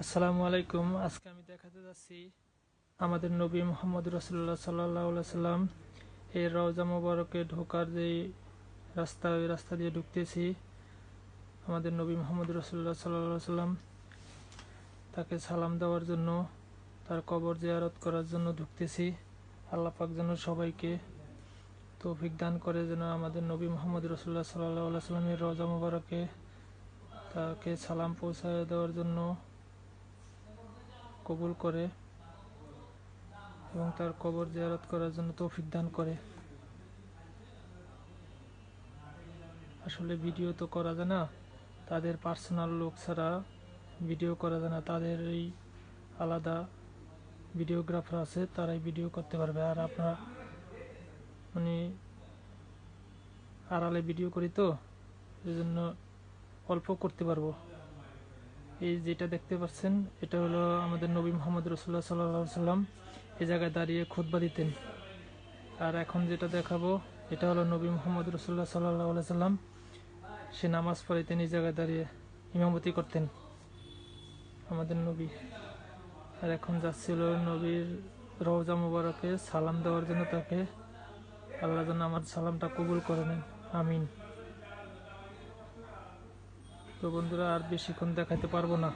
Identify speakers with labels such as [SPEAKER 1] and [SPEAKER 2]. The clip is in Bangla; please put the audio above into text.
[SPEAKER 1] আসসালামু আলাইকুম। আজকে আমি দেখাতে যাচ্ছি আমাদের নবী মুহাম্মদ রাসূলুল্লাহ সাল্লাল্লাহু আলাইহি সাল্লাম এর রওজা মুবারকে ঢোকার যে রাস্তা, ওই রাস্তা দিয়ে ঢুকতেছি। আমাদের নবী মুহাম্মদ রাসূলুল্লাহ সাল্লাল্লাহু আলাইহি সাল্লাম তাকে সালাম দেওয়ার জন্য, তার কবর জিয়ারত করার জন্য ঢুকতেছি। আল্লাহ পাক যেন সবাইকে তৌফিক দান করে, যেন আমাদের নবী মুহাম্মদ রাসূলুল্লাহ সাল্লাল্লাহু আলাইহি সাল্লামের রওজা মুবারকে তাকে সালাম পৌঁছায় দেওয়ার জন্য কবুল করে এবং তার কবর জিয়ারত করার জন্য তৌফিক দান করে। আসলে ভিডিও তো করা যায় না, তাদের পার্সোনাল লোক ছাড়া ভিডিও করা যায় না। তাদের এই আলাদা ভিডিওগ্রাফার আছে, তারাই ভিডিও করতে পারবে। আর আপনারা মানে আড়ালে ভিডিও করি তো, এই জন্য অল্প করতে পারবো। এই যেটা দেখতে পাচ্ছেন, এটা হলো আমাদের নবী মুহাম্মদ রাসূলুল্লাহ সাল্লাল্লাহু আলাইহি সাল্লাম এই জায়গায় দাঁড়িয়ে খুতবা দিতেন। আর এখন যেটা দেখাবো, এটা হলো নবী মুহাম্মদ রাসূলুল্লাহ সাল্লাল্লাহু আলাইহি সাল্লাম, সে নামাজ পড়াইতেন, এই জায়গায় দাঁড়িয়ে ইমামতি করতেন আমাদের নবী। আর এখন যাচ্ছিল নবীর রওজা মুবারকে সালাম দেওয়ার জন্য, তাকে আল্লাহ যেন আমার সালামটা কবুল করে নেন, আমিন। তো বন্ধুরা, আর বেশিক্ষণ দেখাতে পারবো না।